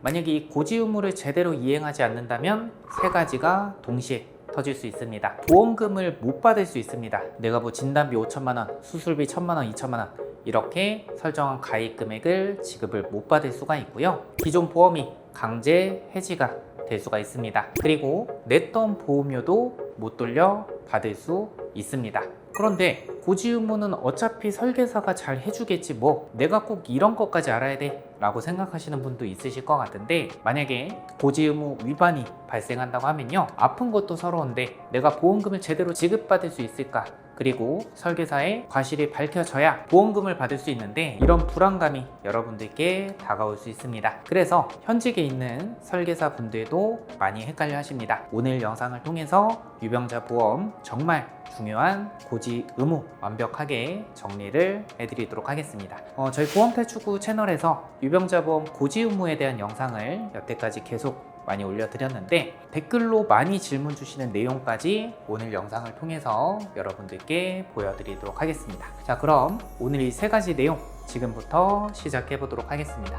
만약에 이 고지 의무를 제대로 이행하지 않는다면 세 가지가 동시에 터질 수 있습니다. 보험금을 못 받을 수 있습니다. 내가 뭐 진단비 5천만 원, 수술비 1천만 원, 2천만 원 이렇게 설정한 가입 금액을 지급을 못 받을 수가 있고요. 기존 보험이 강제 해지가 될 수가 있습니다. 그리고 냈던 보험료도 못 돌려 받을 수 있습니다. 그런데 고지 의무는 어차피 설계사가 잘 해주겠지 뭐 내가 꼭 이런 것까지 알아야 돼 라고 생각하시는 분도 있으실 것 같은데, 만약에 고지 의무 위반이 발생한다고 하면요, 아픈 것도 서러운데 내가 보험금을 제대로 지급받을 수 있을까, 그리고 설계사의 과실이 밝혀져야 보험금을 받을 수 있는데 이런 불안감이 여러분들께 다가올 수 있습니다. 그래서 현직에 있는 설계사 분들도 많이 헷갈려 하십니다. 오늘 영상을 통해서 유병자 보험 정말 중요한 고지 의무 완벽하게 정리를 해드리도록 하겠습니다. 저희 보험탈출구 채널에서 유병자 보험 고지 의무에 대한 영상을 여태까지 계속 많이 올려드렸는데 댓글로 많이 질문 주시는 내용까지 오늘 영상을 통해서 여러분들께 보여드리도록 하겠습니다. 자, 그럼 오늘 이 세 가지 내용 지금부터 시작해 보도록 하겠습니다.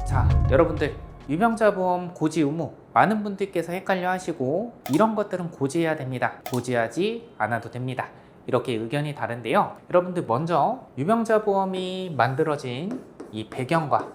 자, 여러분들 유병자 보험 고지 의무 많은 분들께서 헷갈려 하시고 이런 것들은 고지해야 됩니다, 고지하지 않아도 됩니다, 이렇게 의견이 다른데요. 여러분들 먼저 유병자 보험이 만들어진 이 배경과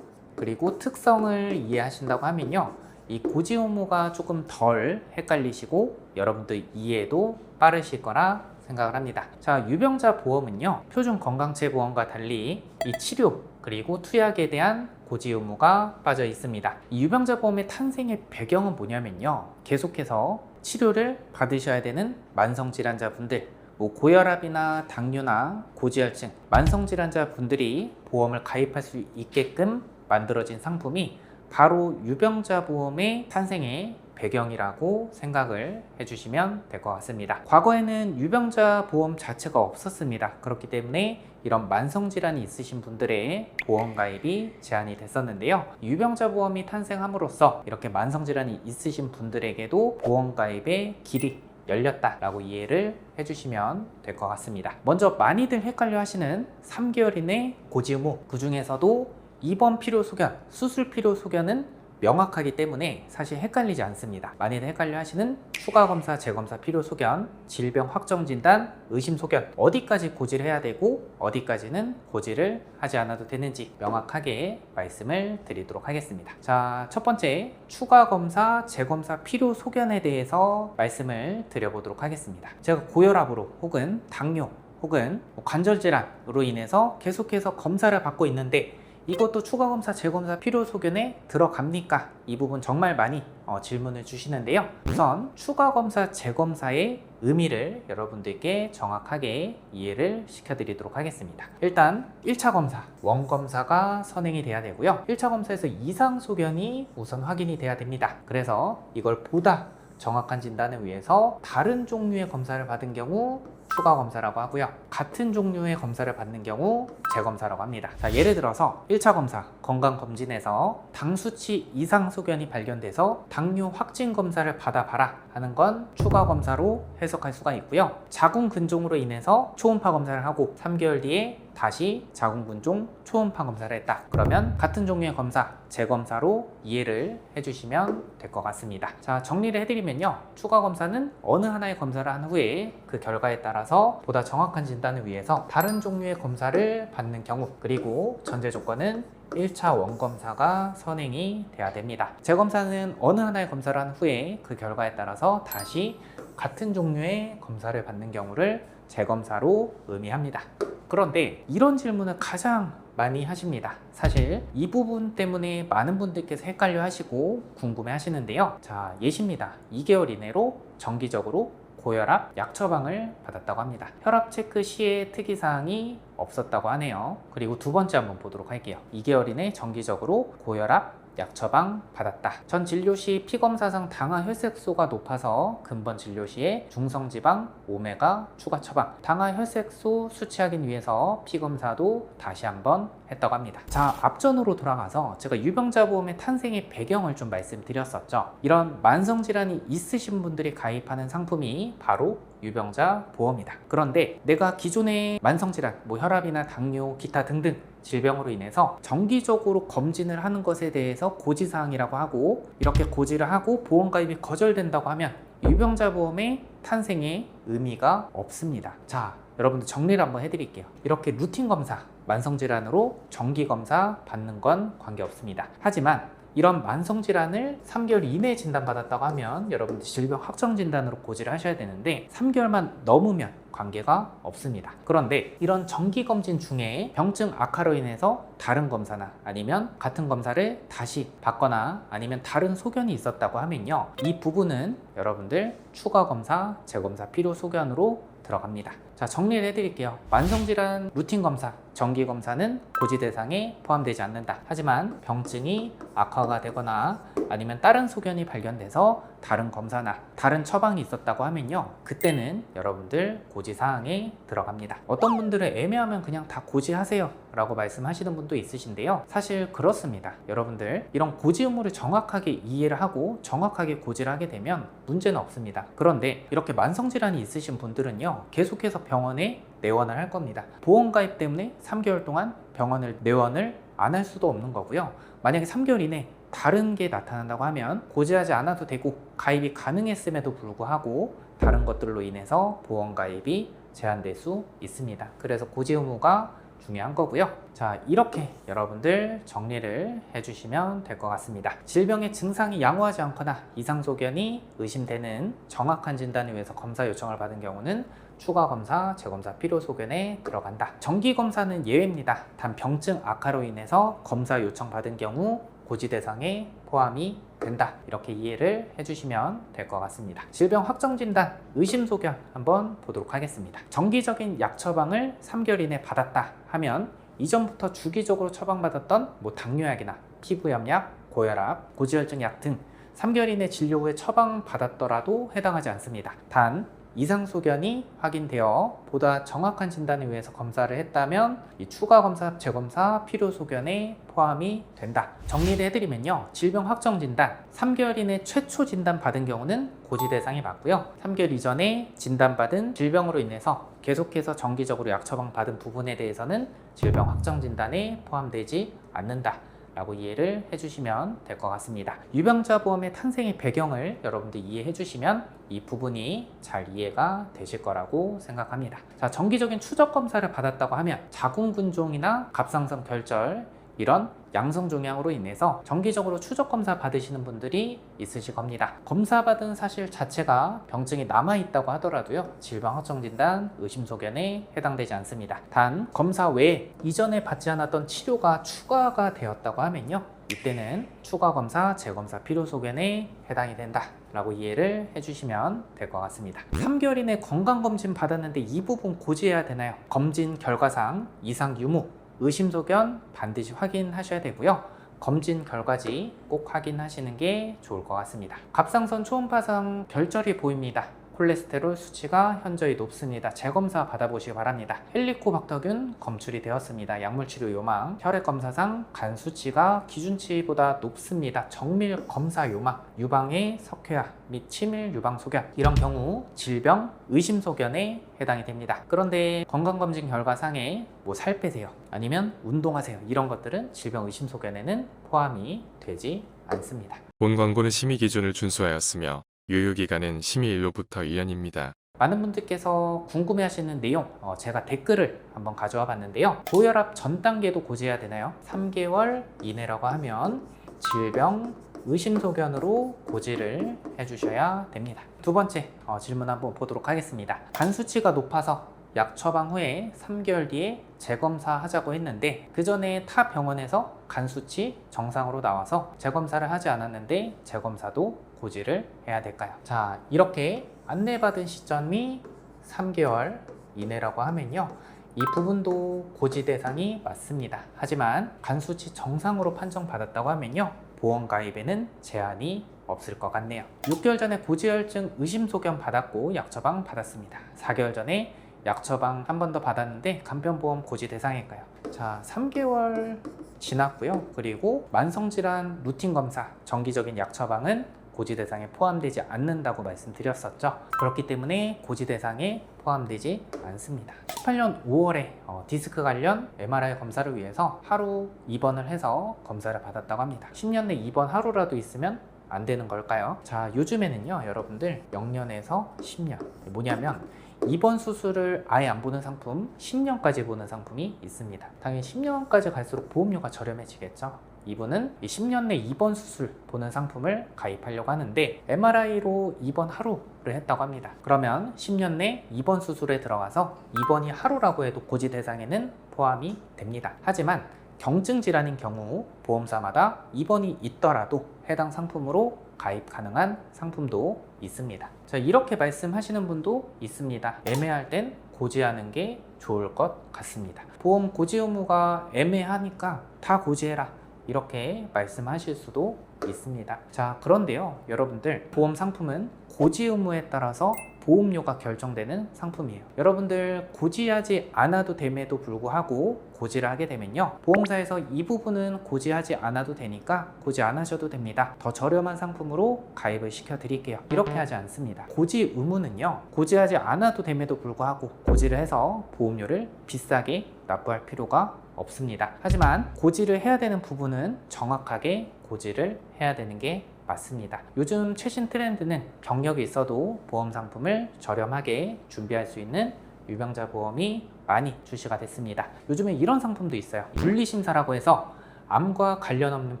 그리고 특성을 이해하신다고 하면요, 이 고지 의무가 조금 덜 헷갈리시고 여러분들 이해도 빠르실 거라 생각을 합니다. 자, 유병자 보험은요, 표준 건강체 보험과 달리 이 치료 그리고 투약에 대한 고지 의무가 빠져 있습니다. 이 유병자 보험의 탄생의 배경은 뭐냐면요, 계속해서 치료를 받으셔야 되는 만성질환자분들, 고혈압이나 당뇨나 고지혈증, 만성질환자 분들이 보험을 가입할 수 있게끔 만들어진 상품이 바로 유병자 보험의 탄생의 배경이라고 생각을 해주시면 될 것 같습니다. 과거에는 유병자 보험 자체가 없었습니다. 그렇기 때문에 이런 만성질환이 있으신 분들의 보험 가입이 제한이 됐었는데요, 유병자 보험이 탄생함으로써 이렇게 만성질환이 있으신 분들에게도 보험 가입의 길이 열렸다라고 이해를 해주시면 될 것 같습니다. 먼저 많이들 헷갈려 하시는 3개월 이내 고지 의무, 그 중에서도 입원 필요 소견, 수술 필요 소견은 명확하기 때문에 사실 헷갈리지 않습니다. 많이들 헷갈려 하시는 추가검사, 재검사 필요 소견, 질병 확정 진단, 의심 소견, 어디까지 고지를 해야 되고 어디까지는 고지를 하지 않아도 되는지 명확하게 말씀을 드리도록 하겠습니다. 자, 첫 번째 추가검사, 재검사 필요 소견에 대해서 말씀을 드려보도록 하겠습니다. 제가 고혈압으로 혹은 당뇨 혹은 관절질환으로 인해서 계속해서 검사를 받고 있는데 이것도 추가검사, 재검사 필요 소견에 들어갑니까? 이 부분 정말 많이 질문을 주시는데요. 우선 추가검사, 재검사의 의미를 여러분들께 정확하게 이해를 시켜드리도록 하겠습니다. 일단 1차 검사, 원검사가 선행이 돼야 되고요, 1차 검사에서 이상 소견이 우선 확인이 돼야 됩니다. 그래서 이걸 보다 정확한 진단을 위해서 다른 종류의 검사를 받은 경우 추가검사라고 하고요, 같은 종류의 검사를 받는 경우 재검사라고 합니다. 자, 예를 들어서 1차 검사 건강검진에서 당 수치 이상 소견이 발견돼서 당뇨 확진 검사를 받아봐라 하는 건 추가검사로 해석할 수가 있고요, 자궁근종으로 인해서 초음파 검사를 하고 3개월 뒤에 다시 자궁근종 초음파 검사를 했다, 그러면 같은 종류의 검사, 재검사로 이해를 해주시면 될 것 같습니다. 자, 정리를 해드리면요, 추가검사는 어느 하나의 검사를 한 후에 그 결과에 따라서 보다 정확한 진단을 위해서 다른 종류의 검사를 받는 경우, 그리고 전제 조건은 1차 원검사가 선행이 돼야 됩니다. 재검사는 어느 하나의 검사를 한 후에 그 결과에 따라서 다시 같은 종류의 검사를 받는 경우를 재검사로 의미합니다. 그런데 이런 질문을 가장 많이 하십니다. 사실 이 부분 때문에 많은 분들께서 헷갈려 하시고 궁금해 하시는데요. 자, 예시입니다. 2개월 이내로 정기적으로 고혈압 약 처방을 받았다고 합니다. 혈압 체크 시에 특이사항이 없었다고 하네요. 그리고 두 번째 한번 보도록 할게요. 2개월 이내 정기적으로 고혈압 약 처방 받았다. 전 진료 시 피검사상 당화 혈색소가 높아서 근본 진료 시에 중성지방, 오메가 추가 처방, 당화 혈색소 수치 확인 위해서 피검사도 다시 한번 했다고 합니다. 자, 앞전으로 돌아가서 제가 유병자 보험의 탄생의 배경을 좀 말씀드렸었죠. 이런 만성질환이 있으신 분들이 가입하는 상품이 바로 유병자 보험이다. 그런데 내가 기존의 만성질환, 뭐 혈압이나 당뇨, 기타 등등 질병으로 인해서 정기적으로 검진을 하는 것에 대해서 고지사항이라고 하고, 이렇게 고지를 하고 보험가입이 거절된다고 하면 유병자 보험의 탄생에 의미가 없습니다. 자, 여러분들 정리를 한번 해드릴게요. 이렇게 루틴 검사, 만성질환으로 정기검사 받는 건 관계없습니다. 하지만 이런 만성질환을 3개월 이내에 진단받았다고 하면 여러분들 질병 확정 진단으로 고지를 하셔야 되는데 3개월만 넘으면 관계가 없습니다. 그런데 이런 정기검진 중에 병증 악화로 인해서 다른 검사나 아니면 같은 검사를 다시 받거나 아니면 다른 소견이 있었다고 하면요, 이 부분은 여러분들 추가 검사, 재검사 필요 소견으로 들어갑니다. 자, 정리를 해드릴게요. 만성질환 루틴 검사, 정기 검사는 고지 대상에 포함되지 않는다. 하지만 병증이 악화가 되거나 아니면 다른 소견이 발견돼서 다른 검사나 다른 처방이 있었다고 하면요, 그때는 여러분들 고지 사항에 들어갑니다. 어떤 분들은 애매하면 그냥 다 고지하세요 라고 말씀하시는 분도 있으신데요, 사실 그렇습니다. 여러분들 이런 고지 의무를 정확하게 이해를 하고 정확하게 고지를 하게 되면 문제는 없습니다. 그런데 이렇게 만성질환이 있으신 분들은요, 계속해서 병원에 내원을 할 겁니다. 보험가입 때문에 3개월 동안 병원을 내원을 안 할 수도 없는 거고요. 만약에 3개월 이내 다른 게 나타난다고 하면 고지하지 않아도 되고 가입이 가능했음에도 불구하고 다른 것들로 인해서 보험가입이 제한될 수 있습니다. 그래서 고지 의무가 중요한 거고요. 자, 이렇게 여러분들 정리를 해주시면 될 것 같습니다. 질병의 증상이 양호하지 않거나 이상 소견이 의심되는 정확한 진단을 위해서 검사 요청을 받은 경우는 추가 검사, 재검사 필요 소견에 들어간다. 정기 검사는 예외입니다. 단 병증 악화로 인해서 검사 요청 받은 경우 고지 대상에 포함이 된다. 이렇게 이해를 해주시면 될 것 같습니다. 질병 확정 진단, 의심 소견 한번 보도록 하겠습니다. 정기적인 약 처방을 3개월 이내 받았다 하면 이전부터 주기적으로 처방받았던 뭐 당뇨약이나 피부염약, 고혈압, 고지혈증 약 등 3개월 이내 진료 후에 처방받았더라도 해당하지 않습니다. 단 이상 소견이 확인되어 보다 정확한 진단을 위해서 검사를 했다면 이 추가 검사, 재검사 필요 소견에 포함이 된다. 정리를 해드리면요, 질병 확정 진단 3개월 이내 최초 진단 받은 경우는 고지 대상이 맞고요, 3개월 이전에 진단받은 질병으로 인해서 계속해서 정기적으로 약 처방 받은 부분에 대해서는 질병 확정 진단에 포함되지 않는다 라고 이해를 해주시면 될 것 같습니다. 유병자 보험의 탄생의 배경을 여러분들 이해해 주시면 이 부분이 잘 이해가 되실 거라고 생각합니다. 자, 정기적인 추적 검사를 받았다고 하면 자궁근종이나 갑상선 결절 이런 양성 종양으로 인해서 정기적으로 추적 검사 받으시는 분들이 있으실 겁니다. 검사 받은 사실 자체가 병증이 남아있다고 하더라도요, 질병 확정 진단, 의심 소견에 해당되지 않습니다. 단 검사 외에 이전에 받지 않았던 치료가 추가가 되었다고 하면요, 이때는 추가 검사, 재검사 필요 소견에 해당이 된다 라고 이해를 해주시면 될 것 같습니다. 3개월 이내 건강검진 받았는데 이 부분 고지해야 되나요? 검진 결과상 이상 유무, 의심 소견 반드시 확인하셔야 되고요, 검진 결과지 꼭 확인하시는 게 좋을 것 같습니다. 갑상선 초음파상 결절이 보입니다. 콜레스테롤 수치가 현저히 높습니다. 재검사 받아보시기 바랍니다. 헬리코박터균 검출이 되었습니다. 약물치료 요망. 혈액검사상 간 수치가 기준치보다 높습니다. 정밀 검사 요망. 유방의 석회화 및 치밀 유방 소견. 이런 경우 질병 의심 소견에 해당이 됩니다. 그런데 건강검진 결과상에 뭐 살 빼세요, 아니면 운동하세요, 이런 것들은 질병 의심 소견에는 포함이 되지 않습니다. 본 광고는 심의 기준을 준수하였으며 유효기간은 심의 일로부터 1년입니다. 많은 분들께서 궁금해하시는 내용, 제가 댓글을 한번 가져와 봤는데요. 고혈압 전 단계도 고지해야 되나요? 3개월 이내라고 하면 질병 의심 소견으로 고지를 해주셔야 됩니다. 두 번째 질문 한번 보도록 하겠습니다. 간 수치가 높아서 약 처방 후에 3개월 뒤에 재검사 하자고 했는데 그 전에 타 병원에서 간 수치 정상으로 나와서 재검사를 하지 않았는데 재검사도 고지를 해야 될까요? 자, 이렇게 안내받은 시점이 3개월 이내라고 하면요, 이 부분도 고지 대상이 맞습니다. 하지만 간 수치 정상으로 판정받았다고 하면요, 보험 가입에는 제한이 없을 것 같네요. 6개월 전에 고지혈증 의심 소견 받았고 약 처방 받았습니다. 4개월 전에 약 처방 한 번 더 받았는데 간편보험 고지 대상일까요? 자, 3개월 지났고요. 그리고 만성질환 루틴 검사, 정기적인 약 처방은 고지 대상에 포함되지 않는다고 말씀드렸었죠. 그렇기 때문에 고지 대상에 포함되지 않습니다. 18년 5월에 디스크 관련 MRI 검사를 위해서 하루 입원을 해서 검사를 받았다고 합니다. 10년 내 입원 하루라도 있으면 안 되는 걸까요? 자, 요즘에는요, 여러분들 0년에서 10년. 뭐냐면 입원 수술을 아예 안 보는 상품, 10년까지 보는 상품이 있습니다. 당연히 10년까지 갈수록 보험료가 저렴해지겠죠. 이분은 10년 내 입원 수술 보는 상품을 가입하려고 하는데 MRI로 입원 하루를 했다고 합니다. 그러면 10년 내 입원 수술에 들어가서 입원이 하루라고 해도 고지 대상에는 포함이 됩니다. 하지만 경증 질환인 경우 보험사마다 입원이 있더라도 해당 상품으로 가입 가능한 상품도 있습니다. 자, 이렇게 말씀하시는 분도 있습니다. 애매할 땐 고지하는 게 좋을 것 같습니다. 보험 고지 의무가 애매하니까 다 고지해라, 이렇게 말씀하실 수도 있습니다. 자, 그런데요, 여러분들 보험 상품은 고지 의무에 따라서 보험료가 결정되는 상품이에요. 여러분들 고지하지 않아도 됨에도 불구하고 고지를 하게 되면요, 보험사에서 이 부분은 고지하지 않아도 되니까 고지 안 하셔도 됩니다, 더 저렴한 상품으로 가입을 시켜 드릴게요, 이렇게 하지 않습니다. 고지 의무는요, 고지하지 않아도 됨에도 불구하고 고지를 해서 보험료를 비싸게 납부할 필요가 없습니다. 하지만 고지를 해야 되는 부분은 정확하게 고지를 해야 되는 게 맞습니다. 요즘 최신 트렌드는 경력이 있어도 보험 상품을 저렴하게 준비할 수 있는 유병자 보험이 많이 출시가 됐습니다. 요즘에 이런 상품도 있어요. 분리심사라고 해서 암과 관련 없는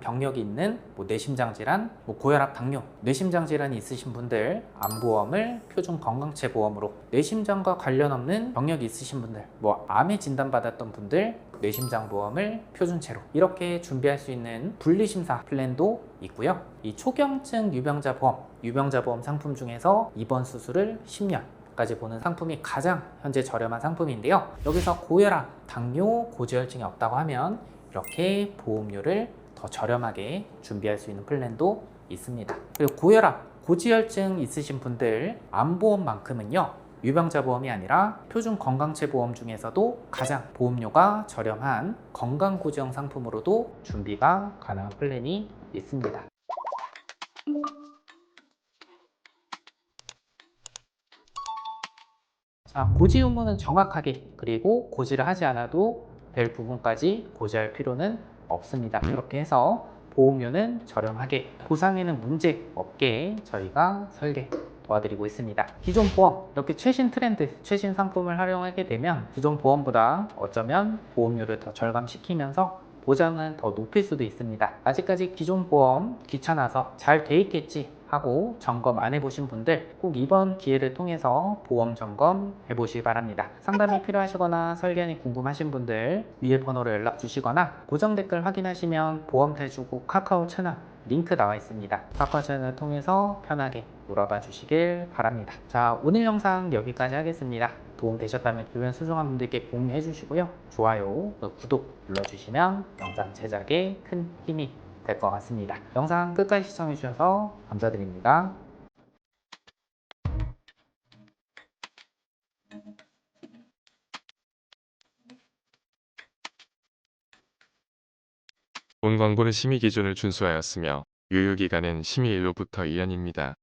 병력이 있는 뇌심장 질환, 고혈압, 당뇨, 뇌심장 질환이 있으신 분들 암보험을 표준 건강체 보험으로, 뇌심장과 관련 없는 병력이 있으신 분들, 암에 진단받았던 분들 뇌심장 보험을 표준체로, 이렇게 준비할 수 있는 분리심사 플랜도 있고요. 이 초경증 유병자 보험 상품 중에서 입원 수술을 10년 까지 보는 상품이 가장 현재 저렴한 상품인데요. 여기서 고혈압, 당뇨, 고지혈증이 없다고 하면 이렇게 보험료를 더 저렴하게 준비할 수 있는 플랜도 있습니다. 그리고 고혈압, 고지혈증 있으신 분들 암보험만큼은요, 유병자 보험이 아니라 표준 건강체 보험 중에서도 가장 보험료가 저렴한 건강고지형 상품으로도 준비가 가능한 플랜이 있습니다. 자, 고지 의무는 정확하게, 그리고 고지를 하지 않아도 될 부분까지 고지할 필요는 없습니다. 이렇게 해서 보험료는 저렴하게, 보상에는 문제 없게 저희가 설계 도와드리고 있습니다. 기존 보험, 이렇게 최신 트렌드, 최신 상품을 활용하게 되면 기존 보험보다 어쩌면 보험료를 더 절감시키면서 보장은 더 높일 수도 있습니다. 아직까지 기존 보험 귀찮아서 잘 돼 있겠지 하고 점검 안 해보신 분들 꼭 이번 기회를 통해서 보험 점검 해보시기 바랍니다. 상담이 필요하시거나 설계안이 궁금하신 분들 위에 번호로 연락 주시거나 고정 댓글 확인하시면 보험대주고 카카오 채널 링크 나와 있습니다. 카카오 채널을 통해서 편하게 물어봐 주시길 바랍니다. 자, 오늘 영상 여기까지 하겠습니다. 도움 되셨다면 주변 소중한 분들께 공유해 주시고요. 좋아요, 구독 눌러주시면 영상 제작에 큰 힘이 될 것 같습니다. 영상 끝까지 시청해 주셔서 감사드립니다. 본 광고는 심의 기준을 준수하였으며 유효기간은 심의일로부터 1년입니다.